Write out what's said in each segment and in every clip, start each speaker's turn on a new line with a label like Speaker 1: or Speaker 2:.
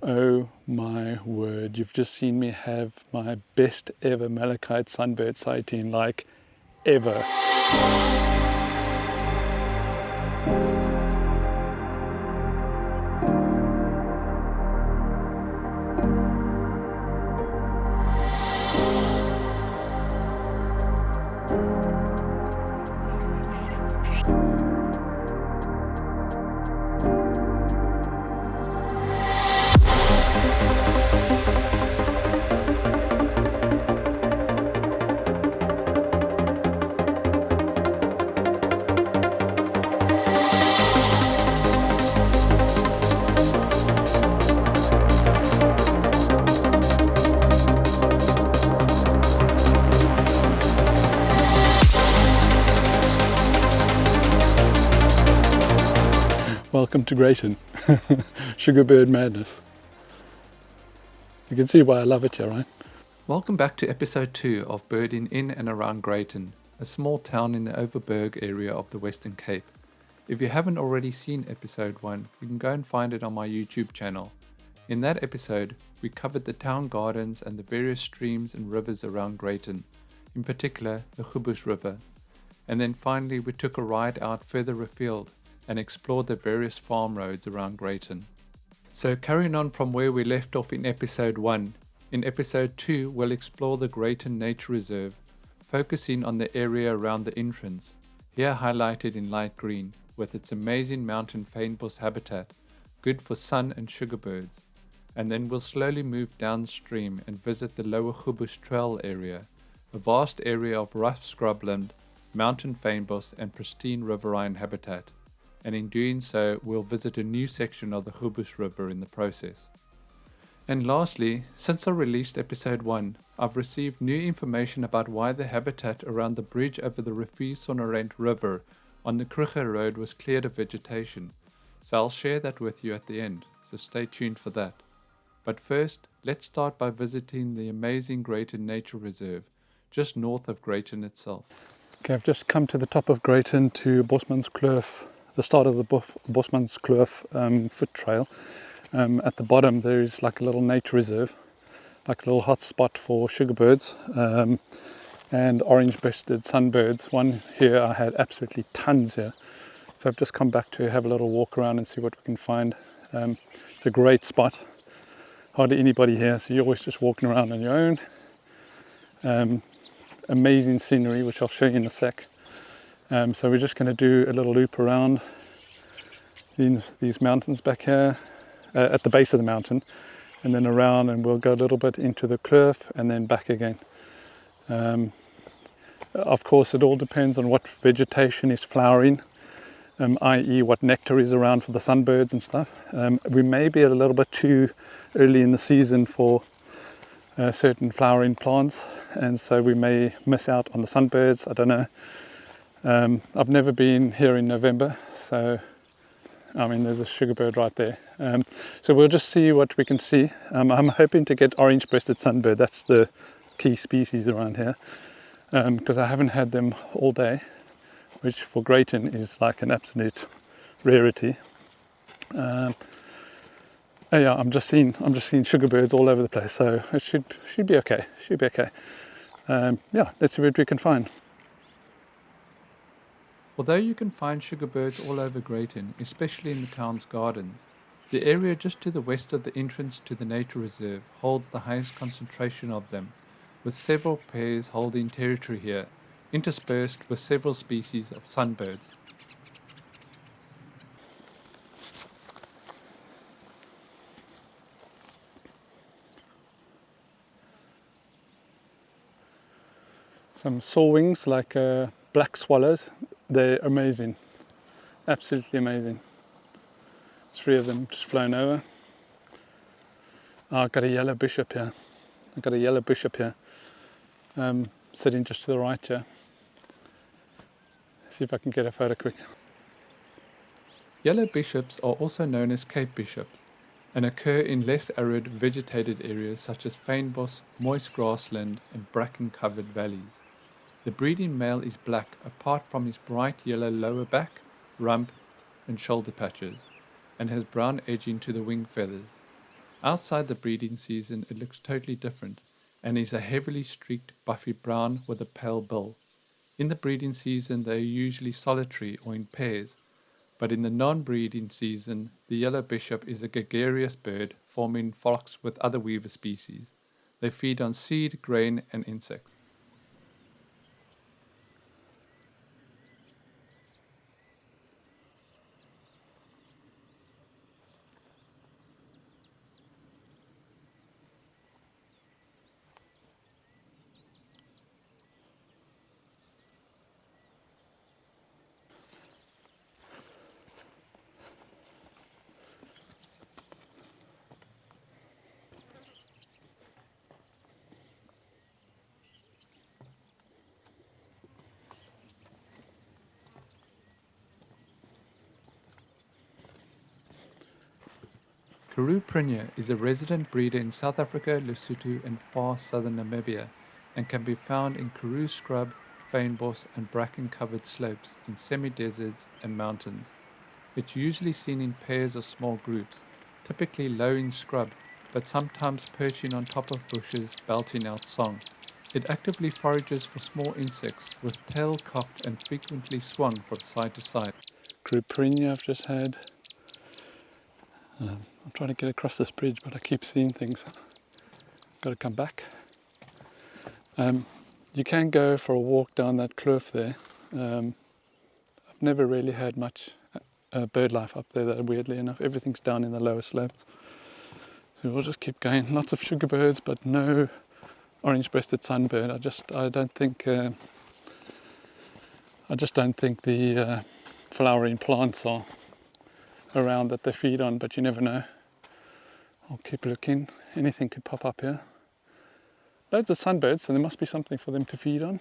Speaker 1: Oh my word, you've just seen me have my best ever malachite sunbird sighting, like ever. Welcome to Greyton, Sugarbird madness. You can see why I love it here, right?
Speaker 2: Welcome back to episode 2 of birding in and around Greyton, a small town in the Overberg area of the Western Cape. If you haven't already seen episode 1, you can go and find it on my YouTube channel. In that episode, we covered the town gardens and the various streams and rivers around Greyton, in particular the Goebush River. And then finally we took a ride out further afield and explored the various farm roads around Greyton. So carrying on from where we left off in episode 1, in episode 2 we'll explore the Greyton Nature Reserve, focusing on the area around the entrance, here highlighted in light green, with its amazing mountain fynbos habitat, good for sun and sugarbirds. And then we'll slowly move downstream and visit the lower Goebush Trail area, a vast area of rough scrubland, mountain fynbos and pristine riverine habitat. And in doing so, we'll visit a new section of the Goebush River in the process. And lastly, since I released episode 1, I've received new information about why the habitat around the bridge over the Riviersonderend River on the Kruger Road was cleared of vegetation. So I'll share that with you at the end, so stay tuned for that. But first, let's start by visiting the amazing Greyton Nature Reserve, just north of Greyton itself.
Speaker 1: Okay, I've just come to the top of Greyton to Bosmanskloof, the start of the Bosmanskloof foot trail. At the bottom there is like a little nature reserve, like a little hot spot for sugarbirds and orange-breasted sunbirds. One here I had absolutely tons here, so I've just come back to have a little walk around and see what we can find. It's a great spot, hardly anybody here, so you're always just walking around on your own. Amazing scenery, which I'll show you in a sec. So we're just going to do a little loop around these mountains back here at the base of the mountain, and then around, and we'll go a little bit into the kloof and then back again. Of course it all depends on what vegetation is flowering, i.e. what nectar is around for the sunbirds and stuff. We may be a little bit too early in the season for certain flowering plants, and so we may miss out on the sunbirds. I don't know. I've never been here in November, so I mean there's a sugarbird right there. So we'll just see what we can see. I'm hoping to get orange-breasted sunbird. That's the key species around here, because I haven't had them all day, which for Greyton is like an absolute rarity. Yeah, I'm just seeing sugarbirds all over the place, so it should be okay. Yeah, let's see what we can find.
Speaker 2: Although you can find sugarbirds all over Greyton, especially in the town's gardens, the area just to the west of the entrance to the nature reserve holds the highest concentration of them, with several pairs holding territory here, interspersed with several species of sunbirds.
Speaker 1: Some sawwings like black swallows. They're amazing, absolutely amazing. 3 of them just flown over. Oh, I've got a yellow bishop here. Sitting just to the right here. See if I can get a photo quick.
Speaker 2: Yellow bishops are also known as Cape bishops and occur in less arid vegetated areas such as fynbos, moist grassland and bracken-covered valleys. The breeding male is black apart from his bright yellow lower back, rump and shoulder patches, and has brown edging to the wing feathers. Outside the breeding season, it looks totally different and is a heavily streaked buffy brown with a pale bill. In the breeding season, they are usually solitary or in pairs, but in the non-breeding season, the yellow bishop is a gregarious bird forming flocks with other weaver species. They feed on seed, grain, and insects. Karoo Prinya is a resident breeder in South Africa, Lesotho, and far southern Namibia, and can be found in karoo scrub, fynbos, and bracken-covered slopes in semi-deserts and mountains. It's usually seen in pairs or small groups, typically low in scrub, but sometimes perching on top of bushes, belting out song. It actively forages for small insects, with tail cocked and frequently swung from side to side.
Speaker 1: Greyton I've just had. I'm trying to get across this bridge, but I keep seeing things. Got to come back. You can go for a walk down that cliff there. I've never really had much bird life up there, though, weirdly enough. Everything's down in the lower slopes. So we'll just keep going. Lots of sugar birds, but no orange-breasted sunbird. I just don't think the flowering plants are around that they feed on, but you never know. I'll keep looking. Anything could pop up here. Loads of sunbirds, so there must be something for them to feed on.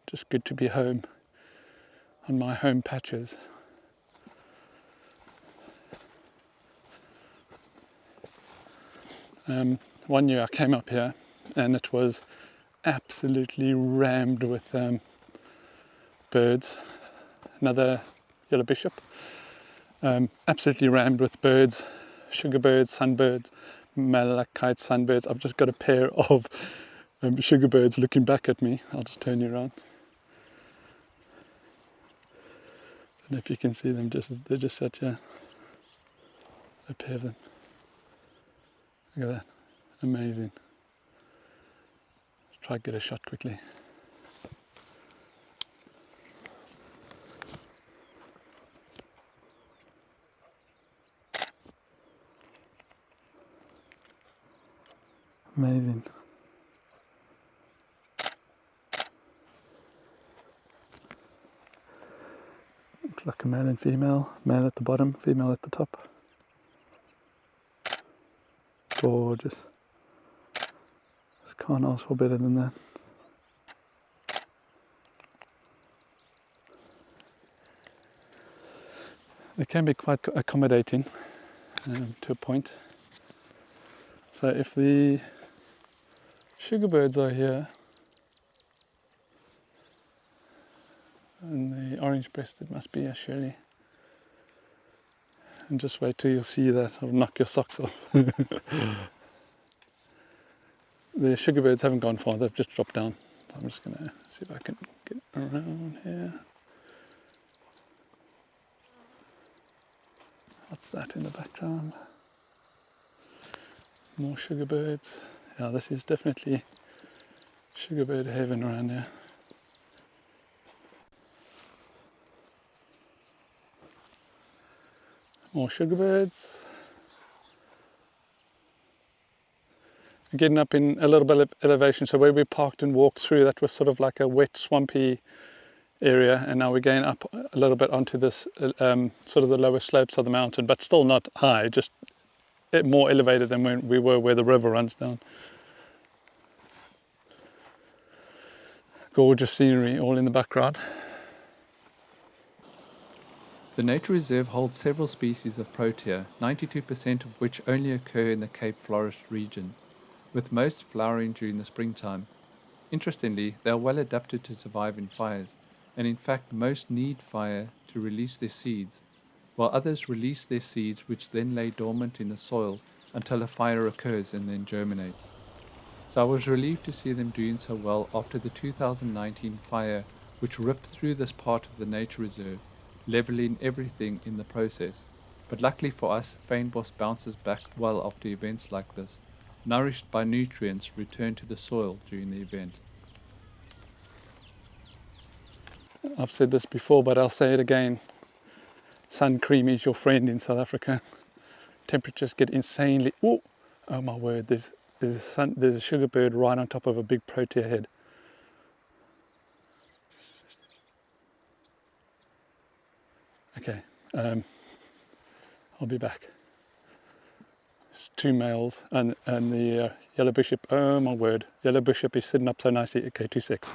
Speaker 1: Just good to be home on my home patches. One year I came up here and it was absolutely rammed with birds. Another yellow bishop. Absolutely rammed with birds, sugar birds, sunbirds, malachite sunbirds. I've just got a pair of sugar birds looking back at me. I'll just turn you around. And if you can see them, they're just such a pair of them. Look at that, amazing. Let's try to get a shot quickly. Amazing. Looks like a male and female. Male at the bottom, female at the top. Gorgeous. Just can't ask for better than that. They can be quite accommodating to a point. So if the sugar birds are here and the orange-breasted must be here surely. And just wait till you see that, I'll knock your socks off. The sugar birds haven't gone far, they've just dropped down. I'm just going to see if I can get around here. What's that in the background? More sugar birds. Yeah, this is definitely sugar bird heaven around here. More sugar birds. Getting up in a little bit of elevation, so where we parked and walked through, that was sort of like a wet, swampy area, and now we're going up a little bit onto this sort of the lower slopes of the mountain, but still not high, just more elevated than when we were where the river runs down. Gorgeous scenery all in the background.
Speaker 2: The nature reserve holds several species of protea, 92% of which only occur in the Cape Florist region, with most flowering during the springtime. Interestingly, they are well adapted to survive in fires, and in fact most need fire to release their seeds. while others release their seeds which then lay dormant in the soil until a fire occurs and then germinate. So I was relieved to see them doing so well after the 2019 fire which ripped through this part of the nature reserve, levelling everything in the process. But luckily for us, fynbos bounces back well after events like this, nourished by nutrients returned to the soil during the event.
Speaker 1: I've said this before, but I'll say it again. Sun cream is your friend in South Africa. Temperatures get insanely... Oh my word, there's a sugar bird right on top of a big protea head. Okay, I'll be back. It's 2 males and the yellow bishop. Oh my word, yellow bishop is sitting up so nicely. Okay, 2 seconds.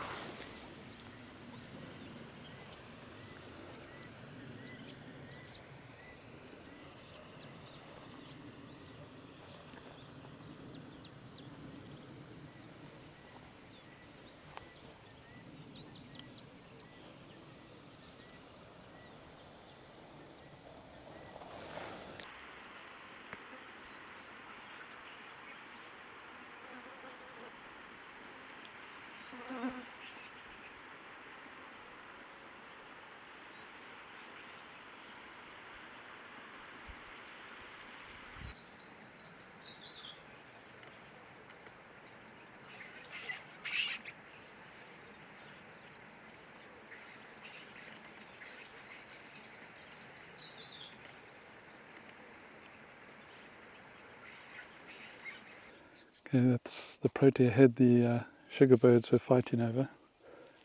Speaker 1: Okay, that's the protea head the sugar birds were fighting over.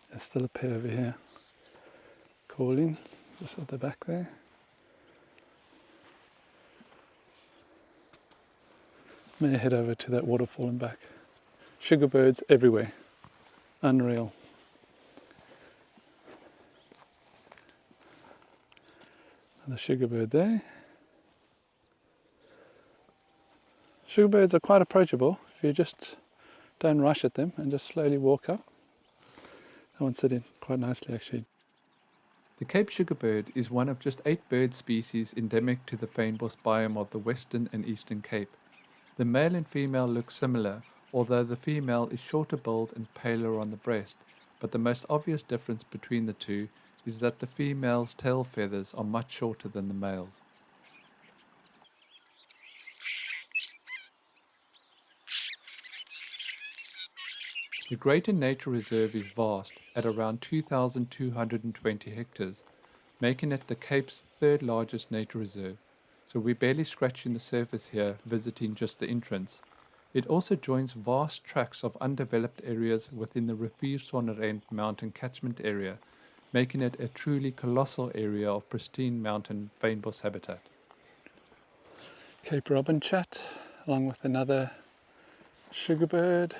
Speaker 1: There's still a pair over here calling, just at the back there. May head over to that waterfall and back. Sugar birds everywhere, unreal. And the sugar bird there. Sugar birds are quite approachable if you just don't rush at them and just slowly walk up. That one's sitting quite nicely actually.
Speaker 2: The Cape sugarbird is one of just 8 bird species endemic to the fynbos biome of the Western and Eastern Cape. The male and female look similar, although the female is shorter billed and paler on the breast, but the most obvious difference between the two is that the female's tail feathers are much shorter than the male's. The Greyton Nature Reserve is vast, at around 2,220 hectares, making it the Cape's 3rd largest nature reserve, so we're barely scratching the surface here visiting just the entrance. It also joins vast tracts of undeveloped areas within the Riviersonderend mountain catchment area, making it a truly colossal area of pristine mountain fynbos habitat.
Speaker 1: Cape robin chat, along with another sugar bird.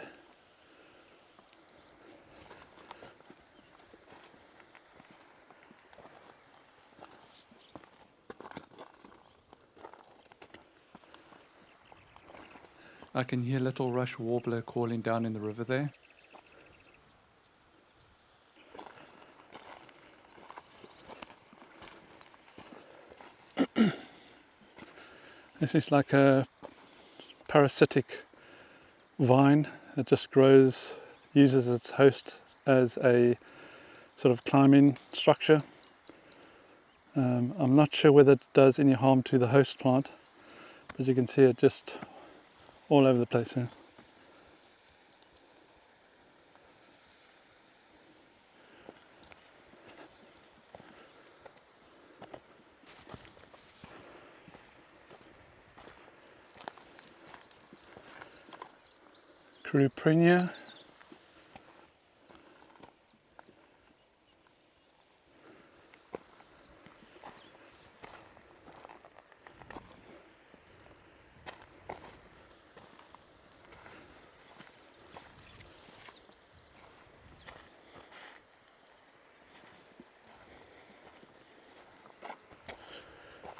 Speaker 2: I can hear little rush warbler calling down in the river there.
Speaker 1: This is like a parasitic vine that just grows, uses its host as a sort of climbing structure. I'm not sure whether it does any harm to the host plant, but you can see it just all over the place here. Cruprinia.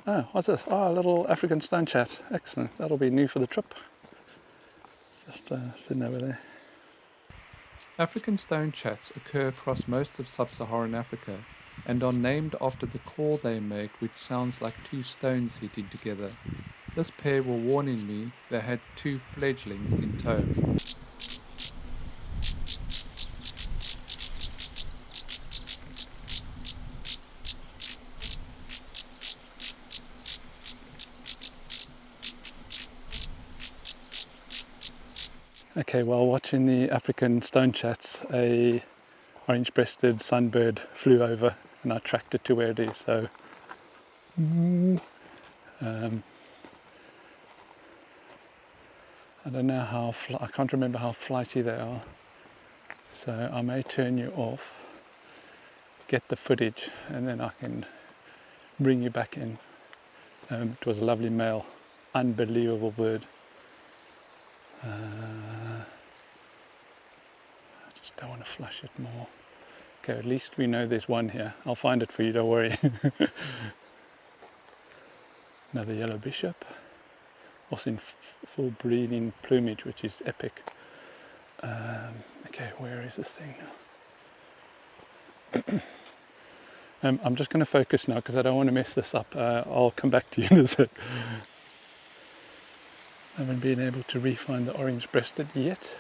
Speaker 1: Oh, what's this? Oh, a little African stone chat. Excellent. That'll be new for the trip. Just sitting over there.
Speaker 2: African stone chats occur across most of sub-Saharan Africa, and are named after the call they make, which sounds like two stones hitting together. This pair were warning me they had two fledglings in tow.
Speaker 1: Okay, while watching the African stone chats, a orange-breasted sunbird flew over and I tracked it to where it is. So I don't know how, I can't remember how flighty they are. So I may turn you off, get the footage, and then I can bring you back in. It was a lovely male, unbelievable bird. I just don't want to flush it more. Okay, at least we know there's one here. I'll find it for you, don't worry. Another yellow bishop, also in full breeding plumage, which is epic. Okay, where is this thing now? I'm just going to focus now because I don't want to mess this up. I'll come back to you in a sec. I haven't been able to re-find the orange-breasted yet,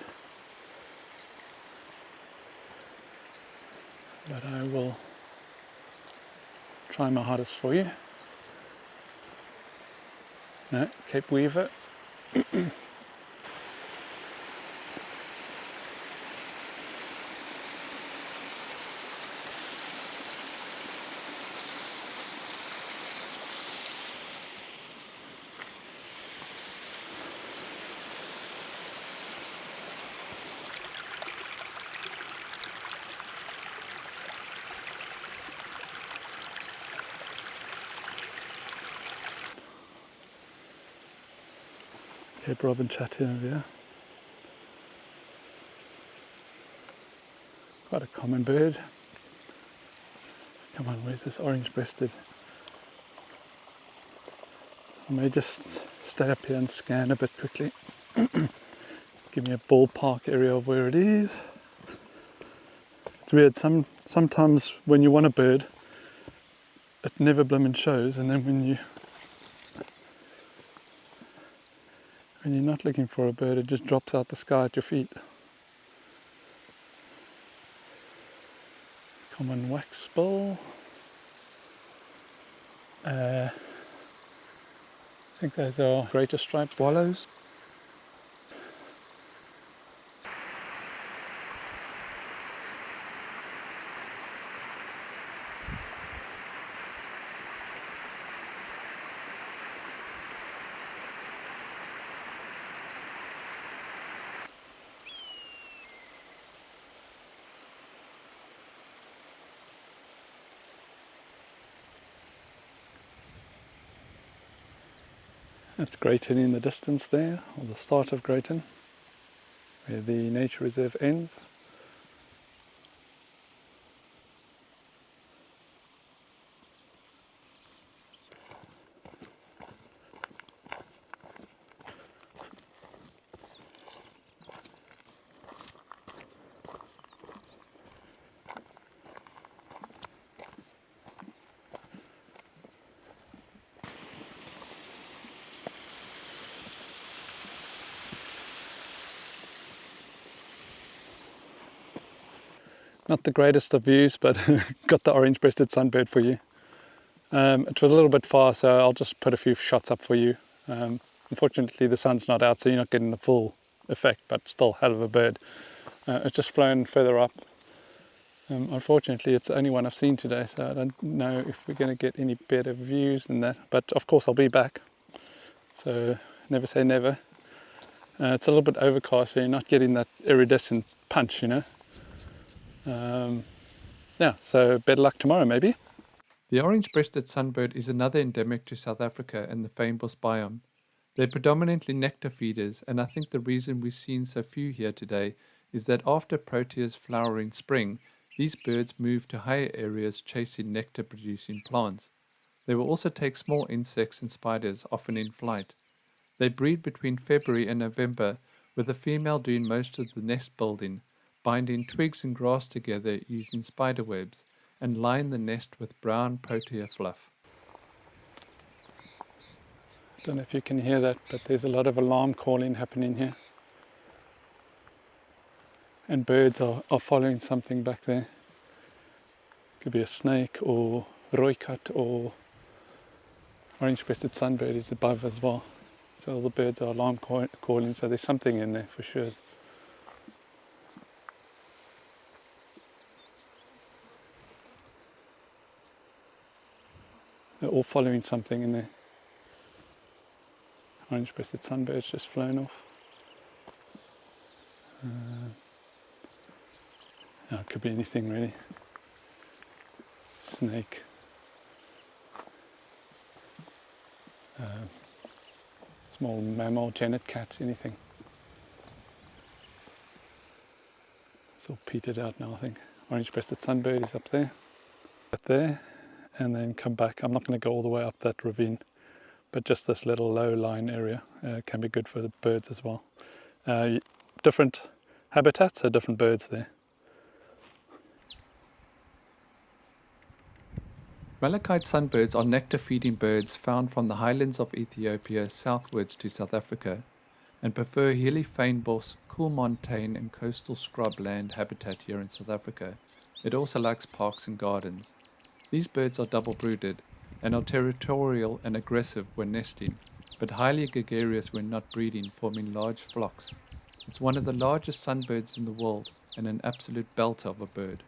Speaker 1: but I will try my hardest for you. No, Cape Weaver. Cape Robin Chattanooga. Quite a common bird. Come on, where's this orange-breasted? I may just stay up here and scan a bit quickly. Give me a ballpark area of where it is. It's weird, sometimes when you want a bird, it never blooming shows, and then when you're not looking for a bird, it just drops out the sky at your feet. Common waxbill. I think those are greater striped swallows. That's Greyton in the distance there, or the start of Greyton, where the nature reserve ends. Not the greatest of views, but got the orange-breasted sunbird for you. It was a little bit far, so I'll just put a few shots up for you. Unfortunately, the sun's not out, so you're not getting the full effect, but still hell of a bird. It's just flown further up. Unfortunately, it's the only one I've seen today, so I don't know if we're going to get any better views than that. But of course, I'll be back, so never say never. It's a little bit overcast, so you're not getting that iridescent punch, you know. Yeah, so better luck tomorrow maybe.
Speaker 2: The orange-breasted sunbird is another endemic to South Africa and the Fynbos biome. They're predominantly nectar feeders, and I think the reason we've seen so few here today is that after Protea's flowering spring, these birds move to higher areas chasing nectar-producing plants. They will also take small insects and spiders, often in flight. They breed between February and November, with the female doing most of the nest building, binding twigs and grass together using spider webs, and line the nest with brown protea fluff.
Speaker 1: I don't know if you can hear that, but there's a lot of alarm calling happening here. And birds are following something back there. Could be a snake or rooikat or orange-breasted sunbird is above as well. So all the birds are alarm calling, so there's something in there for sure. They're all following something in there. Orange-breasted sunbird's just flown off. It could be anything really. Snake. Small mammal, genet cat, anything. It's all petered out now, I think. Orange-breasted sunbird is up there. Up there, and then come back. I'm not going to go all the way up that ravine, but just this little low line area can be good for the birds as well. Different habitats, so different birds there.
Speaker 2: Malachite sunbirds are nectar-feeding birds found from the highlands of Ethiopia southwards to South Africa, and prefer hilly fynbos, cool montane and coastal scrubland habitat here in South Africa. It also likes parks and gardens. These birds are double-brooded and are territorial and aggressive when nesting, but highly gregarious when not breeding, forming large flocks. It's one of the largest sunbirds in the world and an absolute belter of a bird.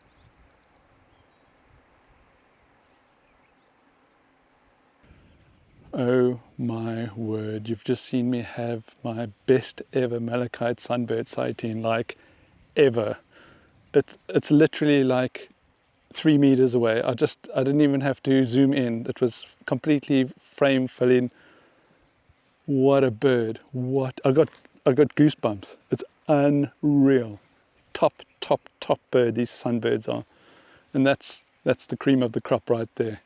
Speaker 1: Oh my word, you've just seen me have my best ever malachite sunbird sighting, like ever. It's literally like 3 meters away. I didn't even have to zoom in. It was completely frame filling. What a bird. I got goosebumps. It's unreal. Top bird these sunbirds are. And that's the cream of the crop right there.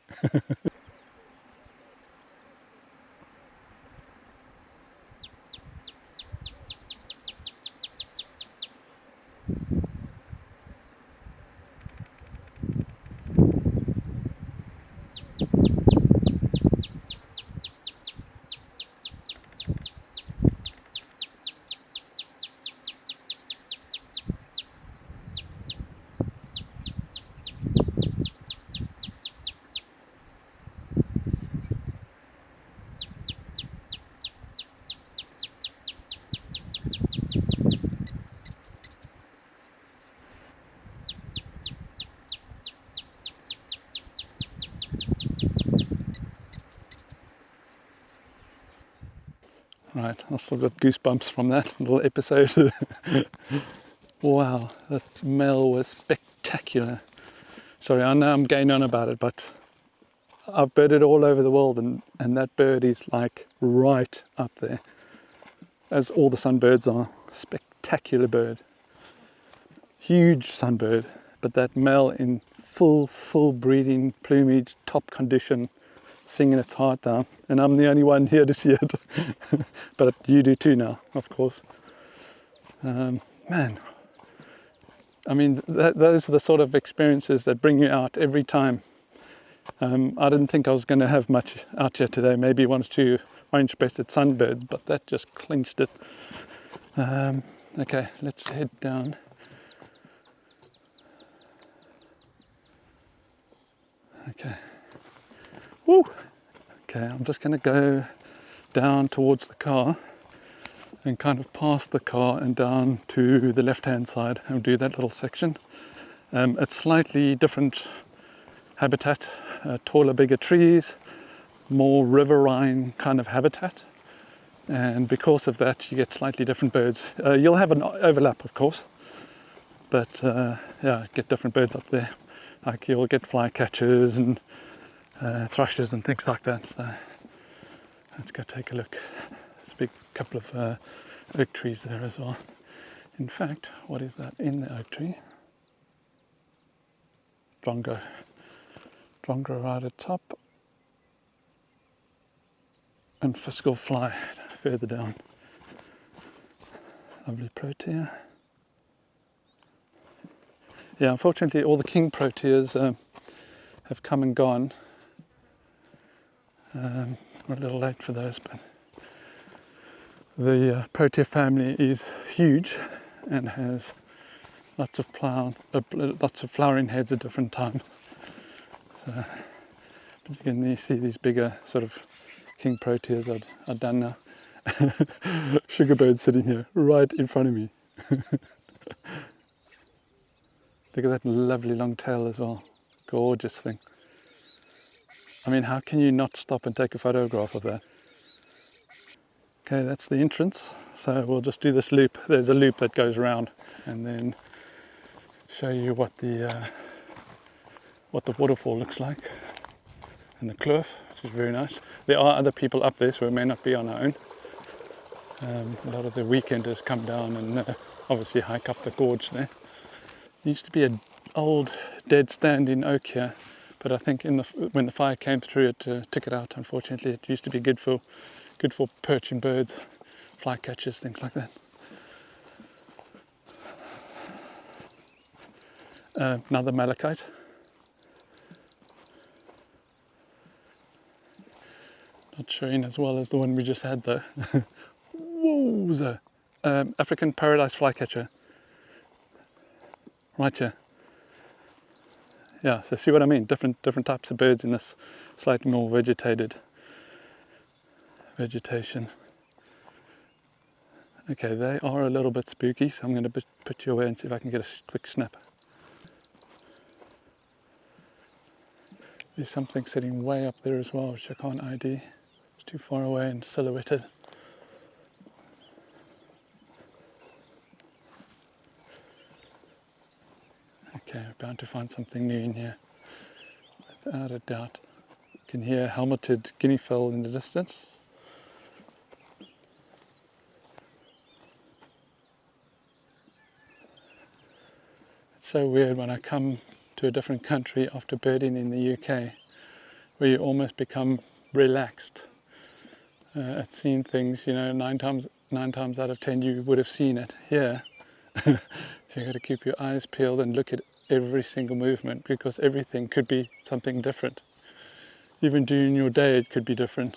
Speaker 1: Right, I still got goosebumps from that little episode. Wow, that male was spectacular. Sorry, I know I'm going on about it, but I've birded all over the world, and that bird is like right up there, as all the sunbirds are. Spectacular bird. Huge sunbird, but that male in full breeding plumage, top condition, singing its heart down, and I'm the only one here to see it. But you do too now, of course. Man, I mean, those are the sort of experiences that bring you out every time. I didn't think I was going to have much out here today, maybe 1 or 2 orange-breasted sunbirds, but that just clinched it. Okay, let's head down. Okay. Woo! Okay, I'm just going to go down towards the car and kind of past the car and down to the left-hand side and do that little section. It's slightly different habitat, taller, bigger trees, more riverine kind of habitat, and because of that you get slightly different birds. You'll have an overlap, of course, but yeah, get different birds up there. Like you'll get flycatchers and thrushes and things like that. So let's go take a look. There's a big couple of oak trees there as well. In fact, what is that in the oak tree? Drongo right at top, and fiscal fly further down. Lovely protea. Yeah, unfortunately all the king proteas have come and gone. We're a little late for those, but the protea family is huge and has lots of flowering heads at different times. So, but you can see these bigger sort of king proteas are done now. Sugarbird sitting here right in front of me. Look at that lovely long tail as well. Gorgeous thing. I mean, how can you not stop and take a photograph of that? Okay, that's the entrance. So we'll just do this loop. There's a loop that goes around, and then show you what the waterfall looks like, and the kloof, which is very nice. There are other people up there, so we may not be on our own. A lot of the weekenders come down and obviously hike up the gorge there. There used to be an old dead standing oak here, but I think when the fire came through, it took it out. Unfortunately, it used to be good for perching birds, flycatchers, things like that. Another malachite. Not showing as well as the one we just had though. Wowza! African paradise flycatcher. Right here. Yeah, so see what I mean? Different types of birds in this slightly more vegetation. Okay, they are a little bit spooky, so I'm going to put you away and see if I can get a quick snap. There's something sitting way up there as well, which I can't ID. It's too far away and silhouetted. Okay, we're bound to find something new in here, without a doubt. You can hear helmeted guinea fowl in the distance. It's so weird when I come to a different country after birding in the UK, where you almost become relaxed at seeing things. You know, nine times out of 10 you would have seen it. Here, you've got to keep your eyes peeled and look at every single movement, because everything could be something different. Even during your day it could be different.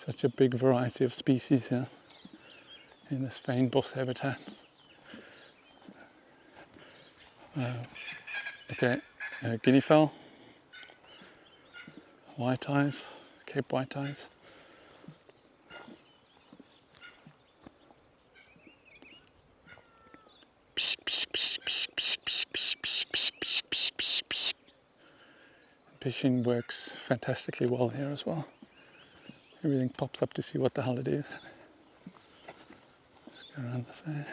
Speaker 1: Such a big variety of species here in this fynbos habitat. Okay, guinea fowl, white eyes, Cape white eyes. Fishing works fantastically well here as well. Everything pops up to see what the hell it is. Let's go around this way.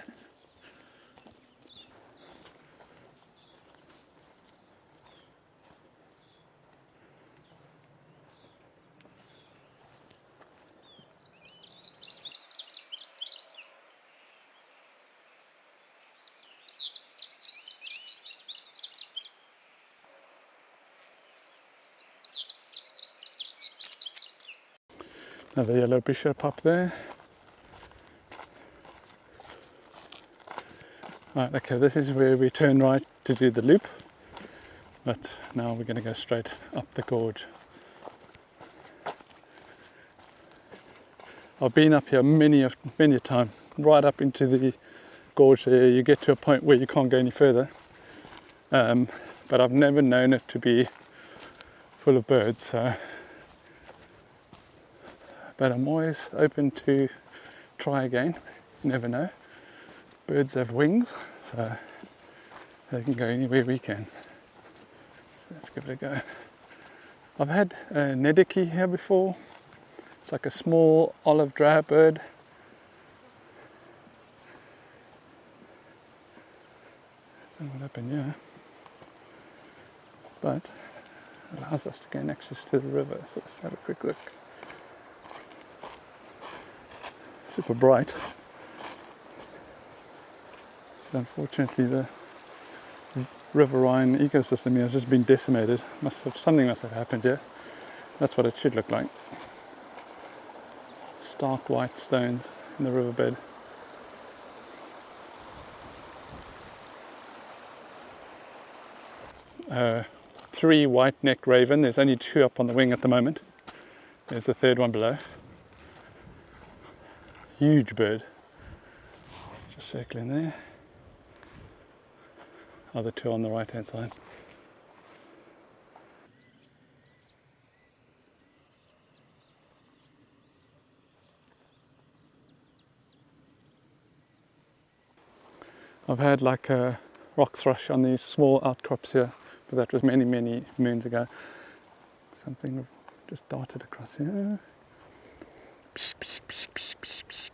Speaker 1: Another yellow bishop up there. Right, okay, this is where we turn right to do the loop, but now we're going to go straight up the gorge. I've been up here many a time, right up into the gorge there. You get to a point where you can't go any further, but I've never known it to be full of birds. So. But I'm always open to try again. You never know. Birds have wings, so they can go anywhere we can. So let's give it a go. I've had a nediki here before. It's like a small olive drab bird. I don't know what happened here. But it allows us to gain access to the river. So let's have a quick look. Super bright. So unfortunately the riverine ecosystem here has just been decimated. Something must have happened here. That's what it should look like. Stark white stones in the riverbed. 3 white-necked raven. There's only 2 up on the wing at the moment. There's the 3rd one below. Huge bird. Just circling there. Other 2 on the right-hand side. I've had like a rock thrush on these small outcrops here, but that was many, many moons ago. Something just darted across here. Psh, psh, psh, psh, psh, psh.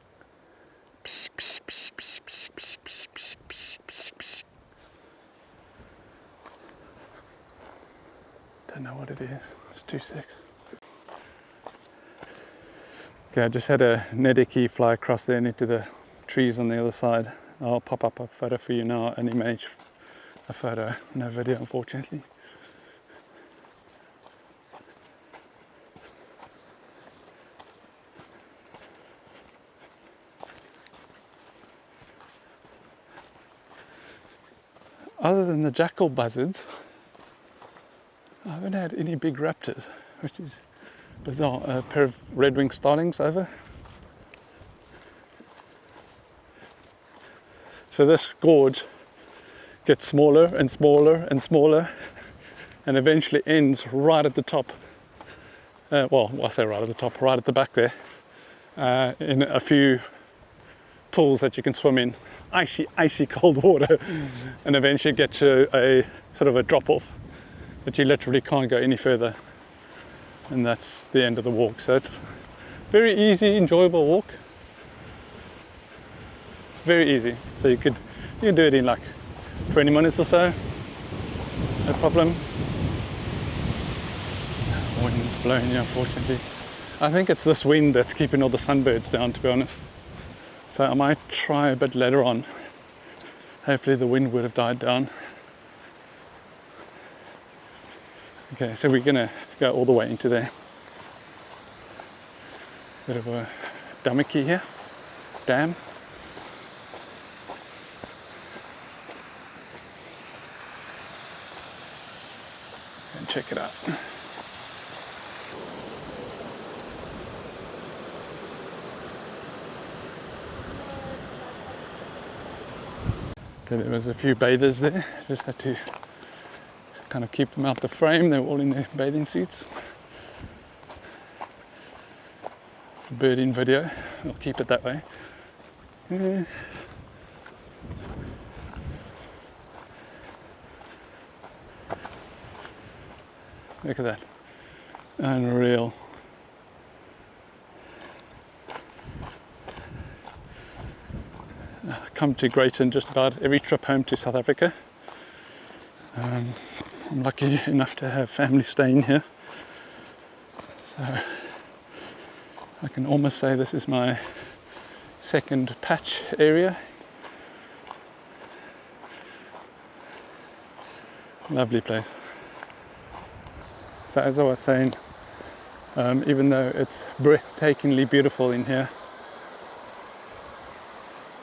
Speaker 1: Psh, psh, psh, psh, psh, psh, psh, psh, psh, psh, psh. Don't know what it is. It's 2-6. Okay, I just had a nedeki fly across there and into the trees on the other side. I'll pop up a photo for you now, an image, a photo, no video unfortunately. Other than the jackal buzzards, I haven't had any big raptors, which is bizarre. A pair of red-winged starlings over. So this gorge gets smaller and smaller and smaller and eventually ends right at the top. Well, I say right at the top, right at the back there, in a few pools that you can swim in. Icy cold water, and eventually get to a sort of a drop off that you literally can't go any further, and that's the end of the walk. So it's very easy, enjoyable walk, very easy. So you can do it in like 20 minutes or so, no problem. Wind's blowing here, unfortunately. I think it's this wind that's keeping all the sunbirds down, to be honest. So I might try a bit later on. Hopefully the wind would have died down. Okay, so we're gonna go all the way into there. Bit of a dummicky here, dam. And check it out. Okay, there was a few bathers there. Just had to kind of keep them out the frame. They were all in their bathing suits. It's a birding video. I'll keep it that way. Yeah. Look at that. Unreal. I come to Greyton just about every trip home to South Africa. I'm lucky enough to have family staying here. So I can almost say this is my second patch area. Lovely place. So as I was saying, even though it's breathtakingly beautiful in here,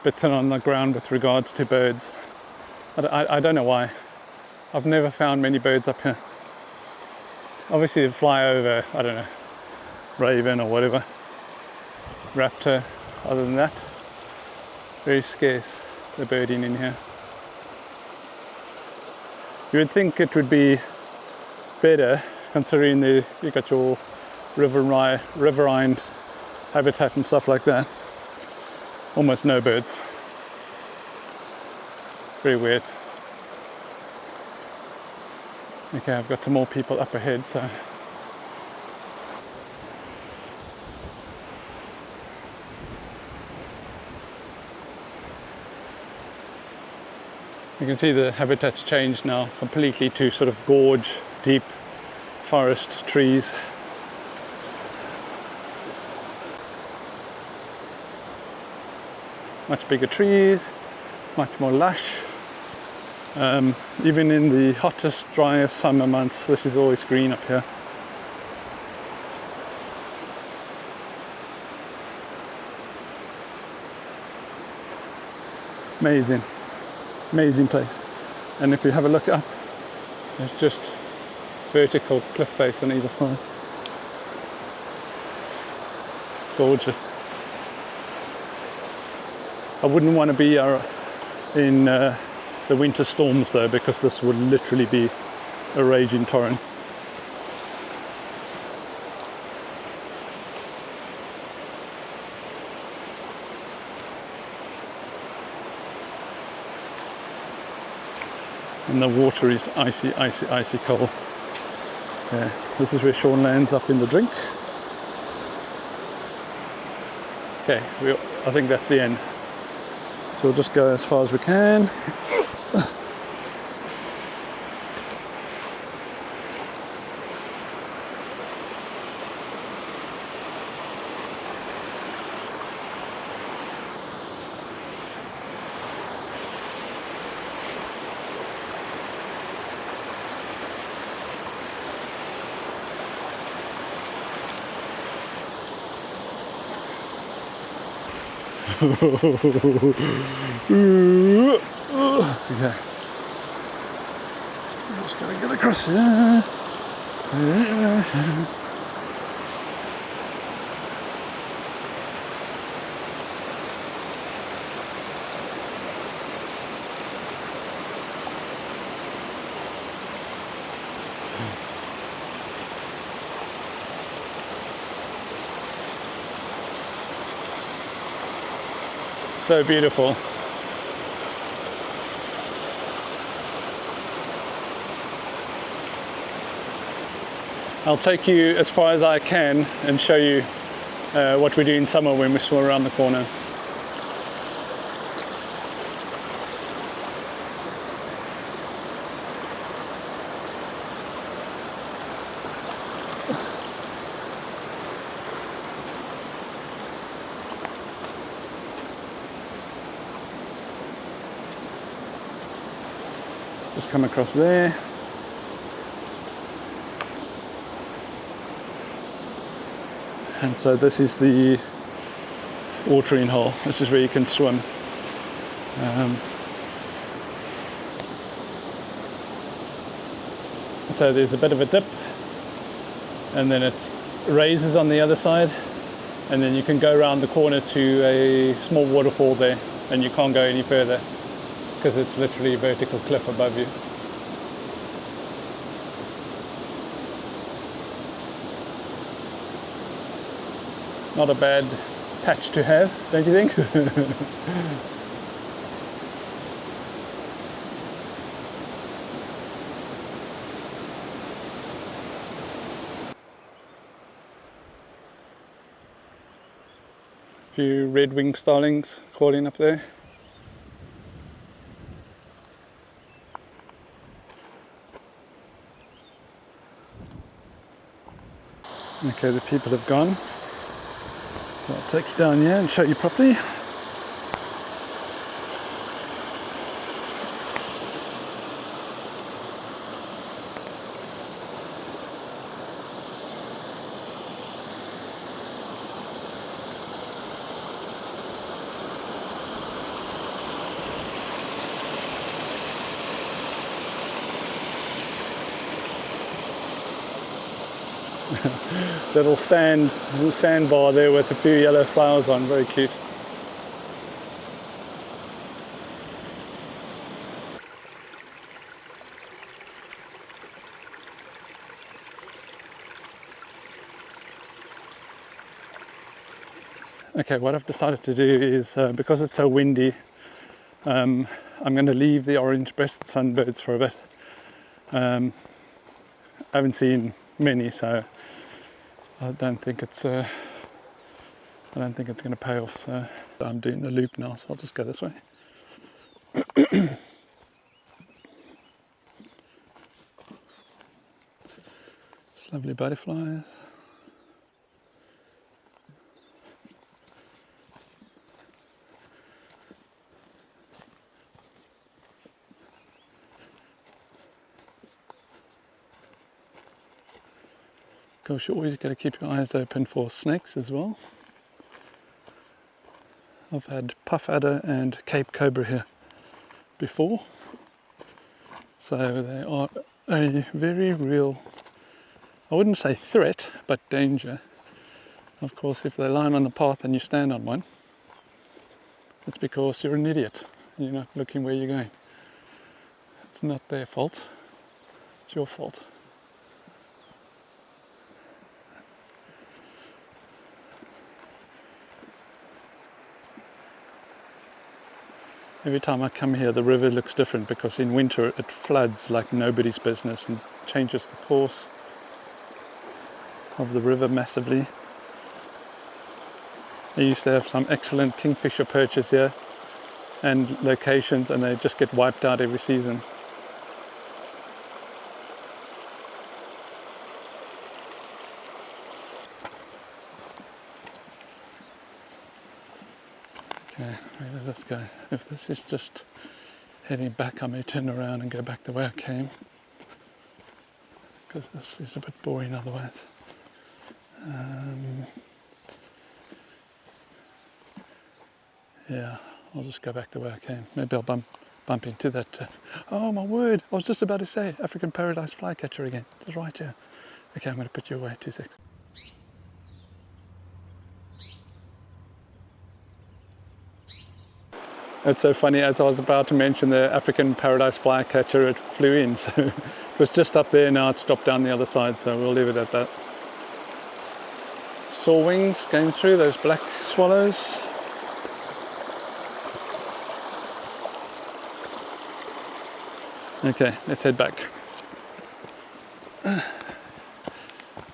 Speaker 1: bit thin on the ground with regards to birds. I don't know why. I've never found many birds up here. Obviously they fly over, I don't know, raven or whatever, raptor. Other than that, very scarce, the birding in here. You would think it would be better considering you got your riverine habitat and stuff like that. Almost no birds. Very weird. Okay, I've got some more people up ahead, so you can see the habitat's changed now completely to sort of gorge, deep forest trees. Much bigger trees, much more lush. Even in the hottest, driest summer months, this is always green up here. Amazing, amazing place. And if you have a look up There's just vertical cliff face on either side. Gorgeous. I wouldn't want to be in the winter storms though, because this would literally be a raging torrent. And the water is icy, icy, icy cold. Yeah, this is where Sean lands up in the drink. Okay, I think that's the end. So we'll just go as far as we can. Okay. I'm just gonna get across here. So beautiful. I'll take you as far as I can and show you what we do in summer when we swim around the corner. Just come across there. And so this is the watering hole. This is where you can swim. So there's a bit of a dip, and then it raises on the other side, and then you can go around the corner to a small waterfall there, and you can't go any further because it's literally a vertical cliff above you. Not a bad patch to have, don't you think? A few red-winged starlings calling up there. Okay, the people have gone. So I'll take you down here and show you properly. Little sandbar there with a few yellow flowers on, very cute. Okay, what I've decided to do is, because it's so windy, I'm going to leave the orange-breasted sunbirds for a bit. I haven't seen many, so I don't think it's going to pay off. So I'm doing the loop now, so I'll just go this way. It's lovely butterflies. Of course, you always got to keep your eyes open for snakes as well. I've had puff adder and Cape cobra here before, so they are a very real, I wouldn't say threat, but danger. Of course, if they line on the path and you stand on one, it's because you're an idiot. You're not looking where you're going. It's not their fault, it's your fault. Every time I come here, the river looks different because in winter it floods like nobody's business and changes the course of the river massively. They used to have some excellent kingfisher perches here and locations, and they just get wiped out every season. Okay, where does this go? If this is just heading back, I may turn around and go back the way I came, because this is a bit boring otherwise. Yeah, I'll just go back the way I came. Maybe I'll bump into that. Oh my word! I was just about to say African paradise flycatcher again. It's right here. Okay, I'm going to put you away. 2 seconds. It's so funny, as I was about to mention the African paradise flycatcher, it flew in. So it was just up there, now it's dropped down the other side, so we'll leave it at that. Saw wings going through, those black swallows. Okay, let's head back.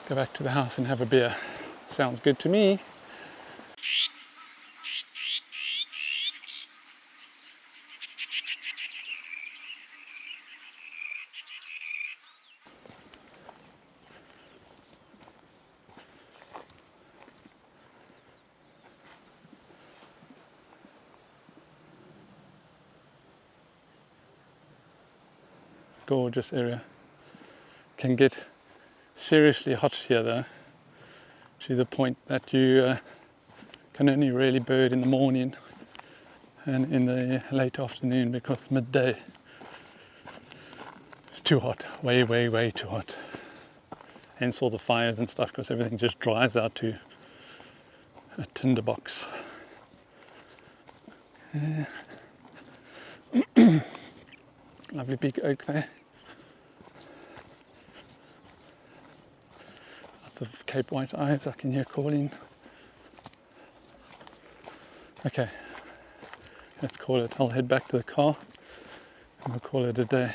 Speaker 1: Go back to the house and have a beer. Sounds good to me. Gorgeous area. Can get seriously hot here though, to the point that you can only really bird in the morning and in the late afternoon, because midday it's too hot, way too hot. Hence all the fires and stuff, because everything just dries out to a tinderbox. Yeah. Lovely big oak there. Lots of Cape White eyes I can hear calling. Okay, let's call it. I'll head back to the car and we'll call it a day.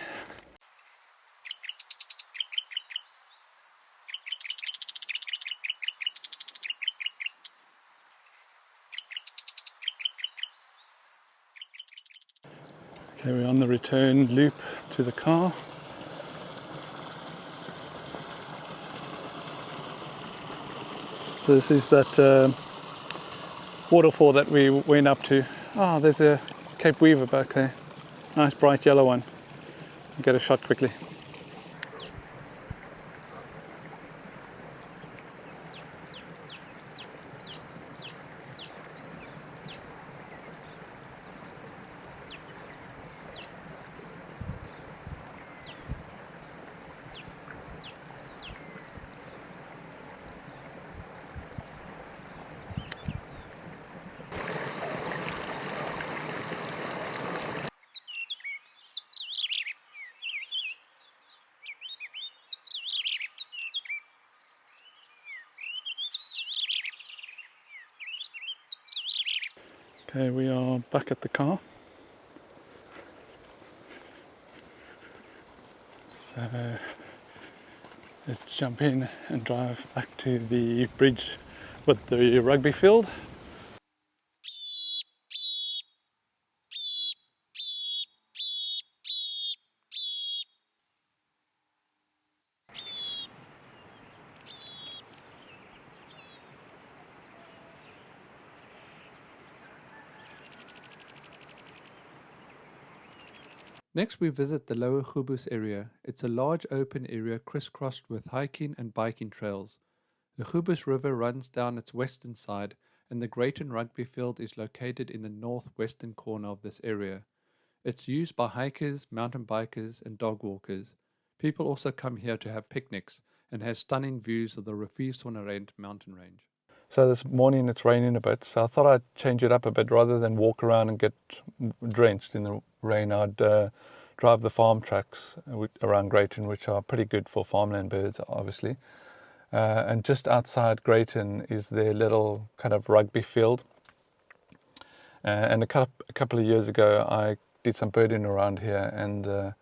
Speaker 1: Okay, we're on the return loop to the car. So this is that waterfall that we went up to. Ah, there's a Cape Weaver back there. Nice bright yellow one. I'll get a shot quickly. Okay, we are back at the car. So let's jump in and drive back to the bridge with the rugby field.
Speaker 2: Next we visit the Lower Khubus area. It's a large open area crisscrossed with hiking and biking trails. The Khubus River runs down its western side, and the Greyton rugby field is located in the northwestern corner of this area. It's used by hikers, mountain bikers and dog walkers. People also come here to have picnics and has stunning views of the Riviersonderend mountain range.
Speaker 1: So this morning it's raining a bit, so I thought I'd change it up a bit. Rather than walk around and get drenched in the rain, I'd drive the farm tracks around Greyton, which are pretty good for farmland birds, obviously. And just outside Greyton is their little kind of rugby field. And a couple of years ago, I did some birding around here and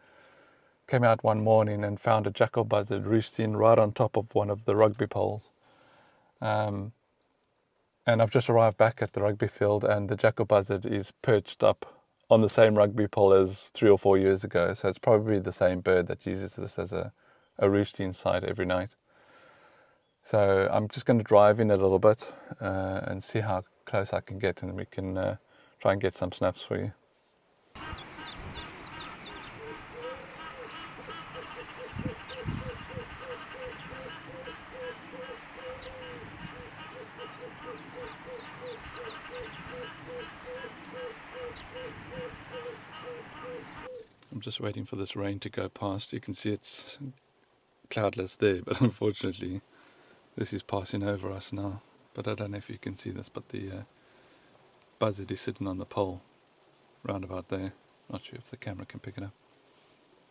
Speaker 1: came out one morning and found a jackal buzzard roosting right on top of one of the rugby poles. And I've just arrived back at the rugby field, and the jackal buzzard is perched up on the same rugby pole as 3 or 4 years ago. So it's probably the same bird that uses this as a roosting site every night. So I'm just going to drive in a little bit and see how close I can get, and we can try and get some snaps for you. I'm just waiting for this rain to go past. You can see it's cloudless there, but unfortunately this is passing over us now. But I don't know if you can see this, but the buzzard is sitting on the pole round about there. Not sure if the camera can pick it up.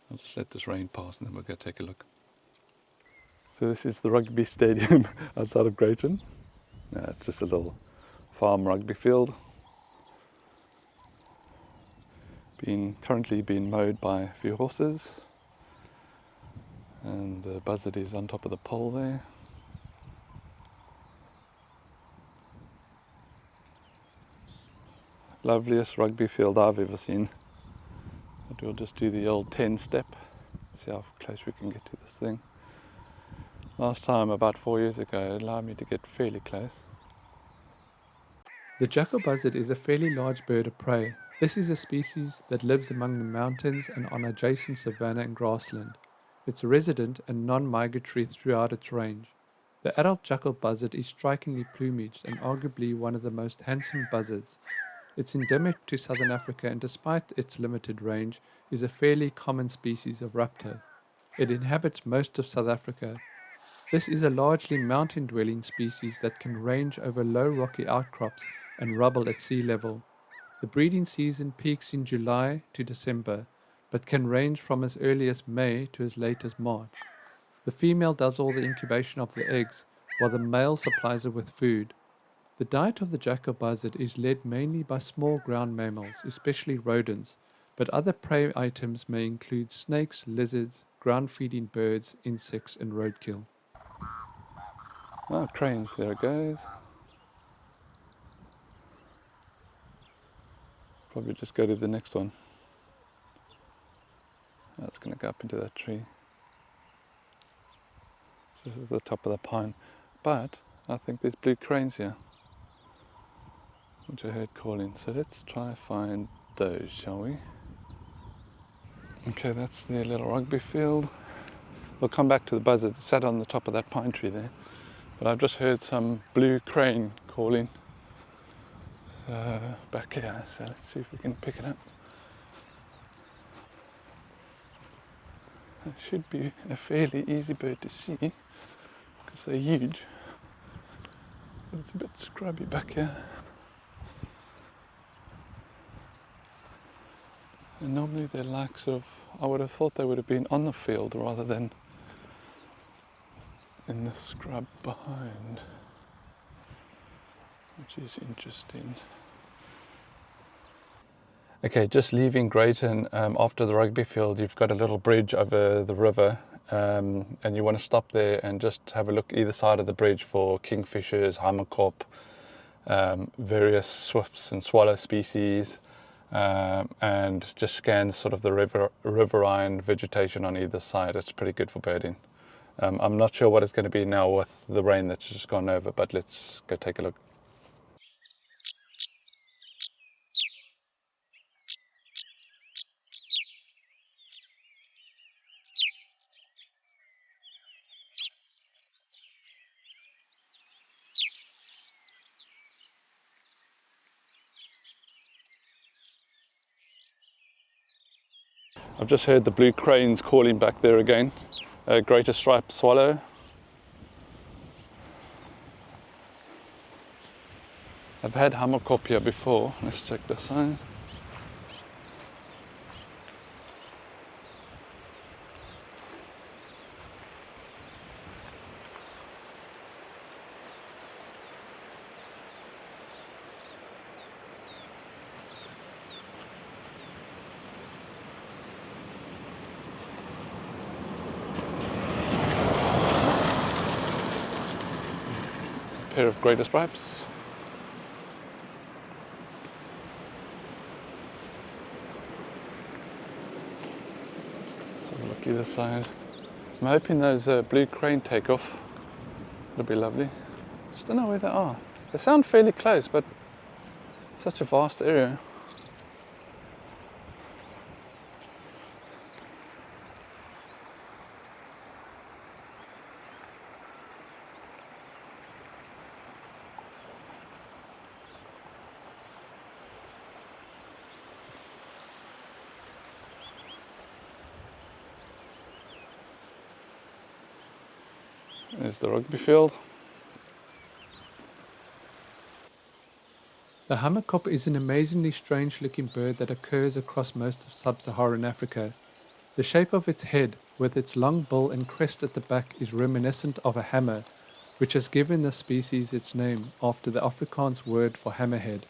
Speaker 1: I'll just let this rain pass and then we'll go take a look. So this is the rugby stadium outside of Greyton. It's just a little farm rugby field. Currently being mowed by a few horses, and the buzzard is on top of the pole there. Loveliest rugby field I've ever seen. But we'll just do the old 10 step, see how close we can get to this thing. Last time, about 4 years ago, it allowed me to get fairly close.
Speaker 2: The jackal buzzard is a fairly large bird of prey. This is a species that lives among the mountains and on adjacent savanna and grassland. It's resident and non-migratory throughout its range. The adult jackal buzzard is strikingly plumaged and arguably one of the most handsome buzzards. It's endemic to southern Africa, and despite its limited range, is a fairly common species of raptor. It inhabits most of South Africa. This is a largely mountain-dwelling species that can range over low rocky outcrops and rubble at sea level. The breeding season peaks in July to December, but can range from as early as May to as late as March. The female does all the incubation of the eggs, while the male supplies her with food. The diet of the jackal buzzard is led mainly by small ground mammals, especially rodents, but other prey items may include snakes, lizards, ground-feeding birds, insects, and roadkill.
Speaker 1: Oh, cranes, there it goes. Probably just go to the next one. That's going to go up into that tree. This is the top of the pine. But I think there's blue cranes here, which I heard calling. So let's try find those, shall we? Okay, that's their little rugby field. We'll come back to the buzzard. It sat on the top of that pine tree there. But I've just heard some blue crane calling. Back here, so let's see if we can pick it up. It should be a fairly easy bird to see because they're huge, but it's a bit scrubby back here. And normally they're like sort of, I would have thought they would have been on the field rather than in the scrub behind, which is interesting. Okay, just leaving Greyton, after the rugby field, you've got a little bridge over the river, and you want to stop there and just have a look either side of the bridge for kingfishers, hamerkop, various swifts and swallow species, and just scan sort of the riverine vegetation on either side. It's pretty good for birding. I'm not sure what it's going to be now with the rain that's just gone over, but let's go take a look. I've just heard the blue cranes calling back there again. Greater striped swallow. I've had hammerkop here before. Let's check the sign. Pair of greater stripes. Let's have a look either side. I'm hoping those blue crane take off. It'll be lovely. Just don't know where they are. They sound fairly close, but such a vast area. There's the rugby field.
Speaker 2: The hammerkop is an amazingly strange looking bird that occurs across most of sub-Saharan Africa. The shape of its head, with its long bill and crest at the back, is reminiscent of a hammer, which has given the species its name after the Afrikaans word for hammerhead.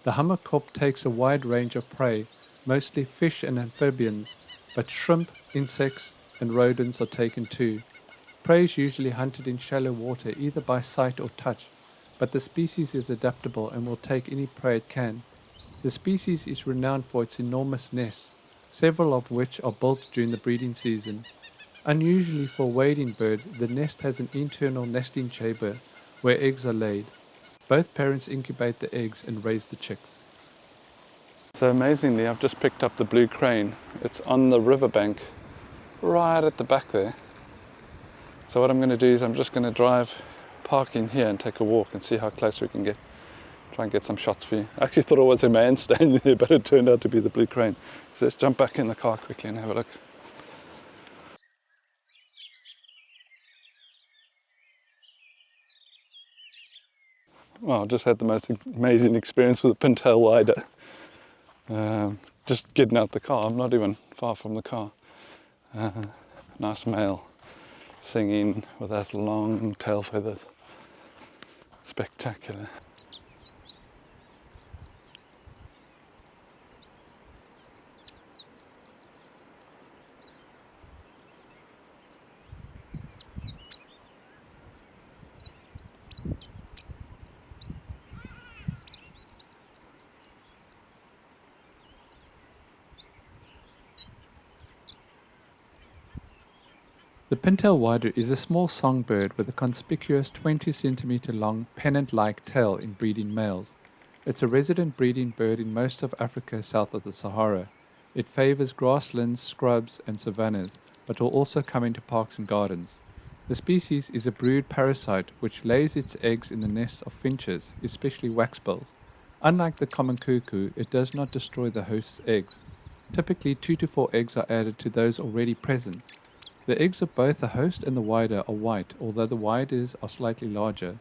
Speaker 2: The hammerkop takes a wide range of prey, mostly fish and amphibians, but shrimp, insects and rodents are taken too. Prey is usually hunted in shallow water either by sight or touch, but the species is adaptable and will take any prey it can. The species is renowned for its enormous nests, several of which are built during the breeding season. Unusually for a wading bird, the nest has an internal nesting chamber where eggs are laid. Both parents incubate the eggs and raise the chicks.
Speaker 1: So amazingly, I've just picked up the blue crane. It's on the riverbank, right at the back there. So what I'm going to do is I'm just going to park in here and take a walk and see how close we can get. Try and get some shots for you. I actually thought it was a man standing there, but it turned out to be the blue crane. So let's jump back in the car quickly and have a look. Well, I just had the most amazing experience with a pintail wider. Just getting out the car. I'm not even far from the car. Nice male singing with that long tail feathers. Spectacular.
Speaker 2: The pintail wider is a small songbird with a conspicuous 20 centimeter long pennant-like tail in breeding males. It's a resident breeding bird in most of Africa south of the Sahara. It favors grasslands, scrubs and savannas, but will also come into parks and gardens. The species is a brood parasite which lays its eggs in the nests of finches, especially waxbills. Unlike the common cuckoo, it does not destroy the host's eggs. Typically 2 to 4 eggs are added to those already present. The eggs of both the host and the wider are white, although the widers are slightly larger.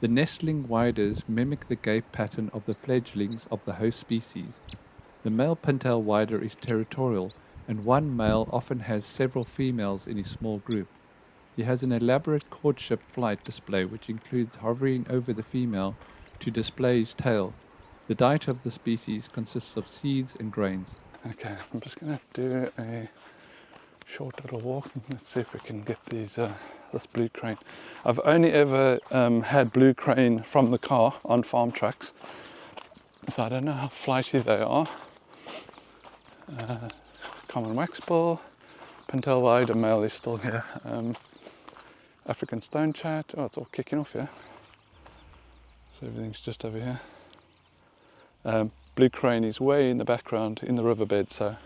Speaker 2: The nestling widers mimic the gape pattern of the fledglings of the host species. The male pintail wider is territorial, and one male often has several females in his small group. He has an elaborate courtship flight display which includes hovering over the female to display his tail. The diet of the species consists of seeds and grains.
Speaker 1: Okay, I'm just going to do a short little walk. Let's see if we can get this blue crane. I've only ever had blue crane from the car on farm tracks, so I don't know how flighty they are. Common waxbill, pintail wider male is still here. African stone chat. Oh, it's all kicking off here. So everything's just over here. Blue crane is way in the background in the riverbed, so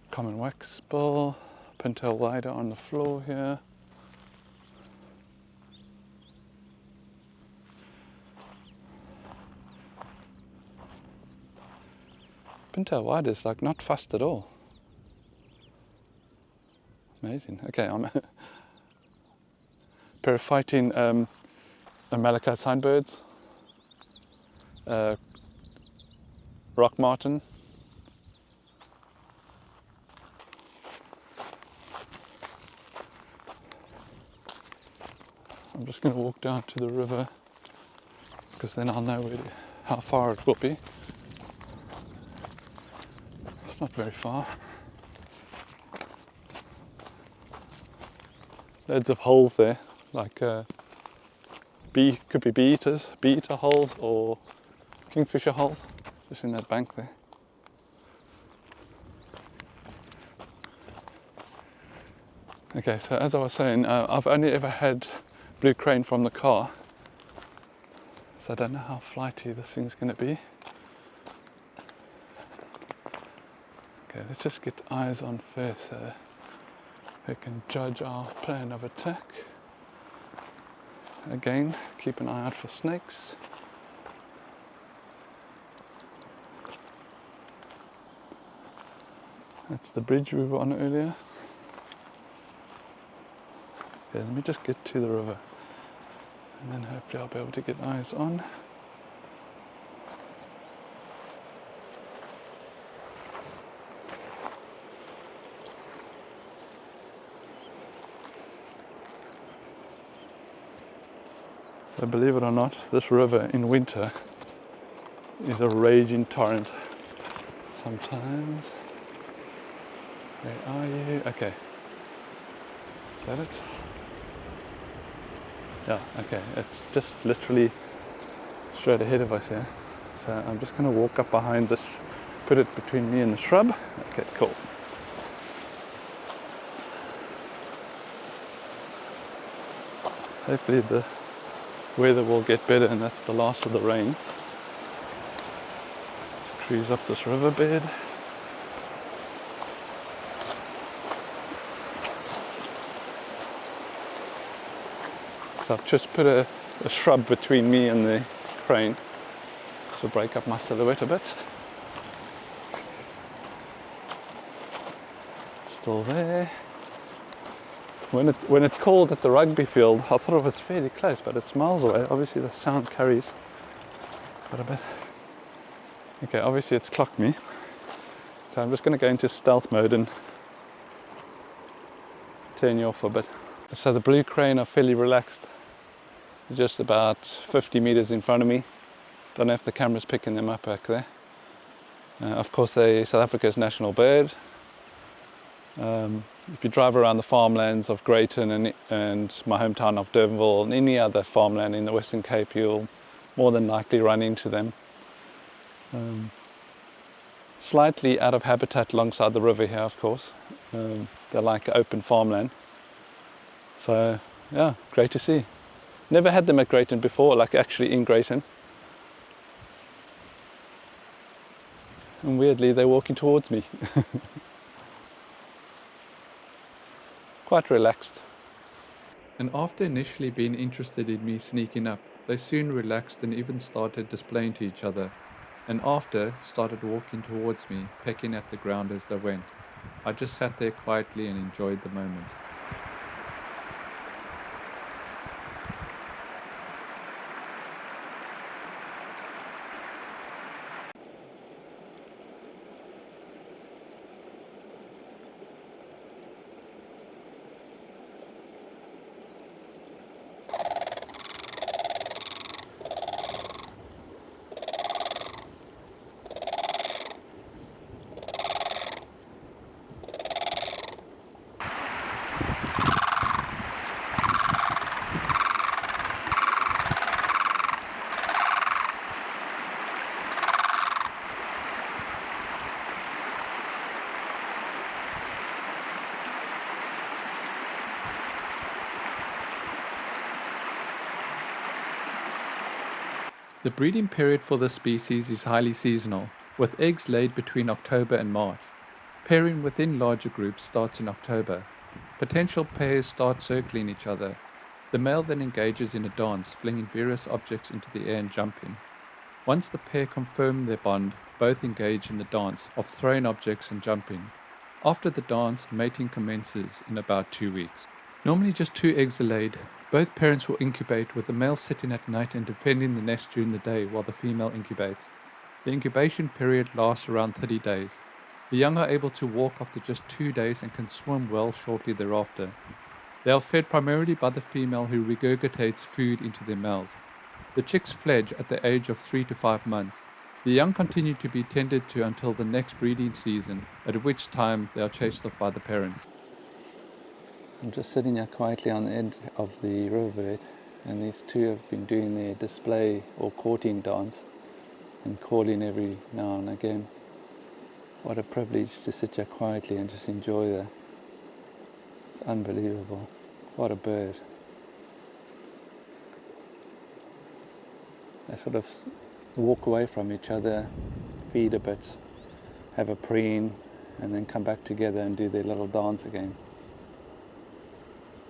Speaker 1: common waxbill, pintail wider on the floor here. Pintail white is like not fussed at all. Amazing. Okay, I'm pair of fighting Malachite Signbirds, rock martin, I'm just going to walk down to the river because then I'll know how far it will be. It's not very far. Loads of holes there, like could be bee eater holes or kingfisher holes, just in that bank there. Okay, so as I was saying, I've only ever had blue crane from the car, so I don't know how flighty this thing's going to be. Okay, let's just get eyes on first so we can judge our plan of attack. Again, keep an eye out for snakes. That's the bridge we were on earlier. Okay, let me just get to the river and then hopefully I'll be able to get eyes on. So believe it or not, this river in winter is a raging torrent sometimes. Where are you? Okay. Is that it? Yeah, okay. It's just literally straight ahead of us here. So I'm just going to walk up behind this, put it between me and the shrub. Okay, cool. Hopefully the weather will get better and that's the last of the rain. Let's cruise up this riverbed. So I've just put a shrub between me and the crane to break up my silhouette a bit. Still there. When it called at the rugby field, I thought it was fairly close, but it's miles away. Obviously the sound carries quite a bit. Okay, obviously it's clocked me. So I'm just going to go into stealth mode and turn you off a bit. So the blue crane are fairly relaxed. They're just about 50 meters in front of me. Don't know if the camera's picking them up back there. Of course, they're South Africa's national bird. If you drive around the farmlands of Greyton and my hometown of Durbanville and any other farmland in the Western Cape, you'll more than likely run into them. Slightly out of habitat alongside the river here, of course. They're like open farmland. So, yeah, great to see. Never had them at Greyton before, like actually in Greyton. And weirdly, they're walking towards me. Quite relaxed.
Speaker 2: And after initially being interested in me sneaking up, they soon relaxed and even started displaying to each other, and after started walking towards me, pecking at the ground as they went. I just sat there quietly and enjoyed the moment. The breeding period for this species is highly seasonal, with eggs laid between October and March. Pairing within larger groups starts in October. Potential pairs start circling each other. The male then engages in a dance, flinging various objects into the air and jumping. Once the pair confirm their bond, both engage in the dance of throwing objects and jumping. After the dance, mating commences in about 2 weeks. Normally just 2 eggs are laid. Both parents will incubate, with the male sitting at night and defending the nest during the day while the female incubates. The incubation period lasts around 30 days. The young are able to walk after just 2 days and can swim well shortly thereafter. They are fed primarily by the female, who regurgitates food into their mouths. The chicks fledge at the age of 3 to 5 months. The young continue to be tended to until the next breeding season, at which time they are chased off by the parents. I'm just sitting here quietly on the end of the riverbed, and these two have been doing their display or courting dance and calling every now and again. What a privilege to sit here quietly and just enjoy that. It's unbelievable. What a bird. They sort of walk away from each other, feed a bit, have a preen, and then come back together and do their little dance again.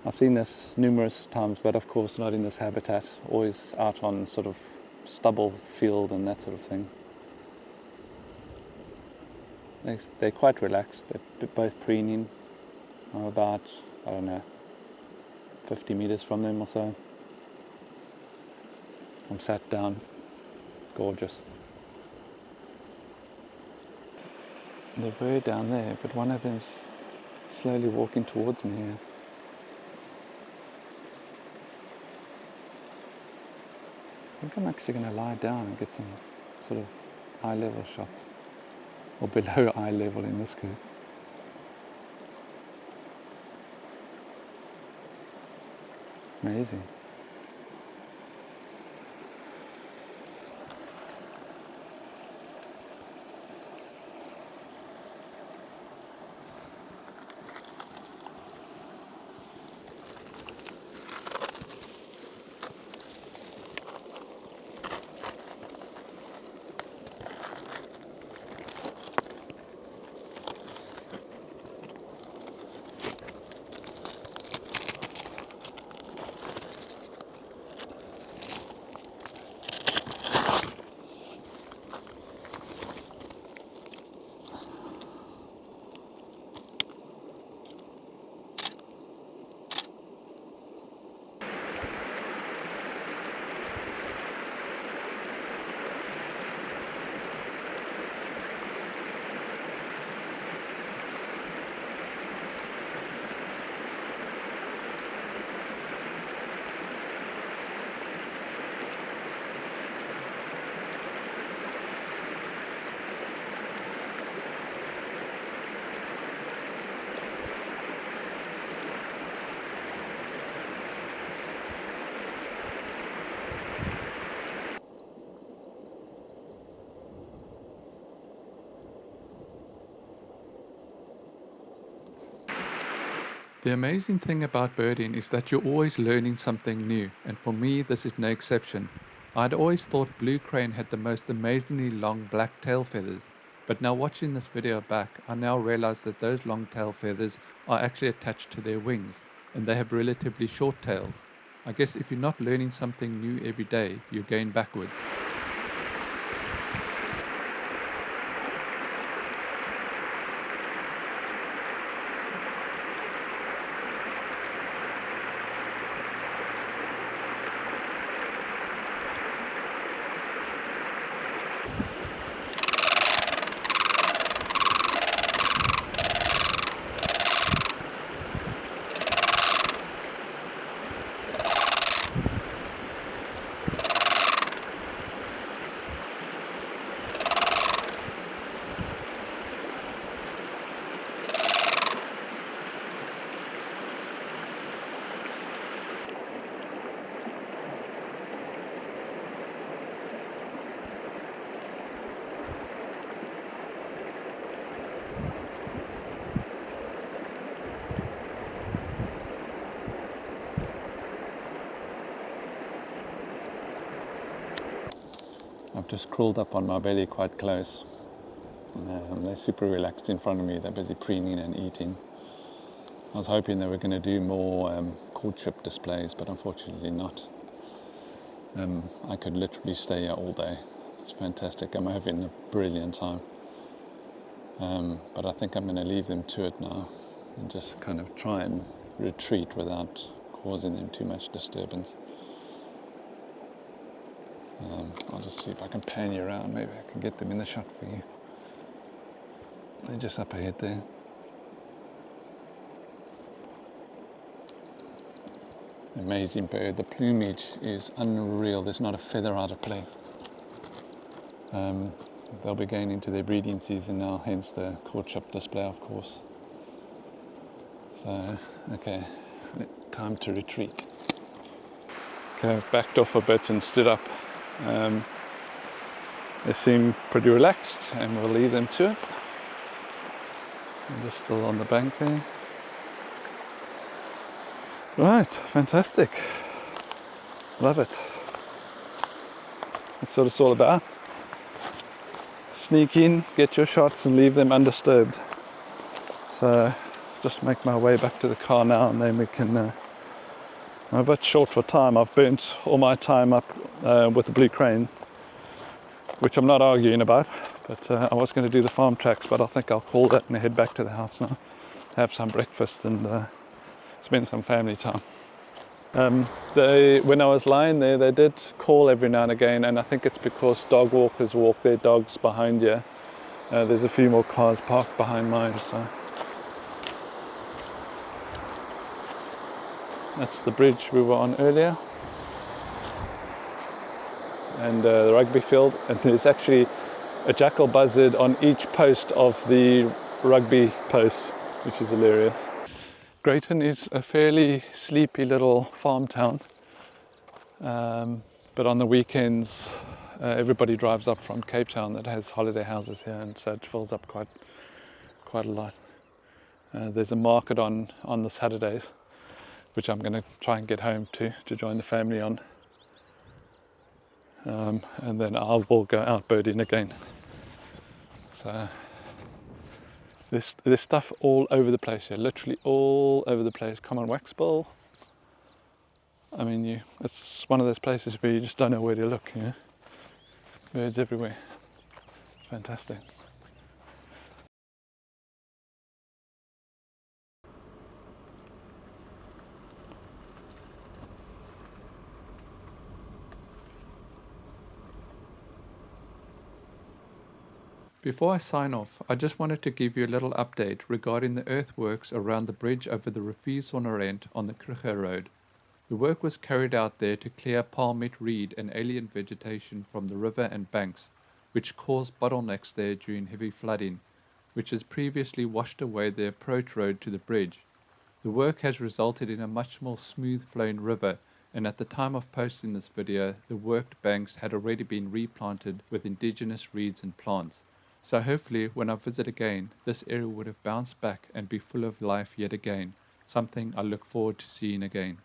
Speaker 2: I've seen this numerous times, but of course not in this habitat, always out on sort of stubble field and that sort of thing. They're quite relaxed. They're both preening. I'm about, 50 meters from them or so. I'm sat down. Gorgeous. The bird down there, but one of them's slowly walking towards me here. I think I'm actually going to lie down and get some sort of eye level shots, or below eye level in this case. Amazing. The amazing thing about birding is that you're always learning something new, and for me this is no exception. I'd always thought blue crane had the most amazingly long black tail feathers, but now watching this video back, I now realize that those long tail feathers are actually attached to their wings, and they have relatively short tails. I guess if you're not learning something new every day, you're going backwards. I've just crawled up on my belly quite close. They're super relaxed in front of me. They're busy preening and eating. I was hoping they were going to do more courtship displays, but unfortunately not. I could literally stay here all day.
Speaker 1: It's fantastic. I'm having a brilliant time. But I think I'm going to leave them to it now and just kind of try and retreat without causing them too much disturbance. I'll just see if I can pan you around. Maybe I can get them in the shot for you. They're just up ahead there. Amazing bird. The plumage is unreal. There's not a feather out of place. They'll be going into their breeding season now, hence the courtship display, of course. So, okay, time to retreat. Okay, I've backed off a bit and stood up. They seem pretty relaxed, and we'll leave them to it. They're still on the bank there. Right, fantastic. Love it. That's what it's all about. Sneak in, get your shots and leave them undisturbed. So just make my way back to the car now, and then we can, I'm a bit short for time. I've burnt all my time up with the blue crane, which I'm not arguing about, but I was going to do the farm tracks, but I think I'll call that and head back to the house now, have some breakfast and spend some family time. When I was lying there, they did call every now and again, and I think it's because dog walkers walk their dogs behind you. There's a few more cars parked behind mine, so. That's the bridge we were on earlier. And the rugby field, and there's actually a jackal buzzard on each post of the rugby post, which is hilarious. Greyton is a fairly sleepy little farm town, but on the weekends everybody drives up from Cape Town that has holiday houses here, and so it fills up quite a lot. There's a market on the Saturdays, which I'm going to try and get home to join the family on, and then I will go out birding again. So there's stuff all over the place here, literally all over the place. Common waxbill. I mean, it's one of those places where you just don't know where to look, you know? Birds everywhere. It's fantastic.
Speaker 2: Before I sign off, I just wanted to give you a little update regarding the earthworks around the bridge over the Riviersonderend on the Kruger Road. The work was carried out there to clear palmate reed and alien vegetation from the river and banks, which caused bottlenecks there during heavy flooding, which has previously washed away the approach road to the bridge. The work has resulted in a much more smooth flowing river, and at the time of posting this video, the worked banks had already been replanted with indigenous reeds and plants. So hopefully when I visit again, this area would have bounced back and be full of life yet again, something I look forward to seeing again.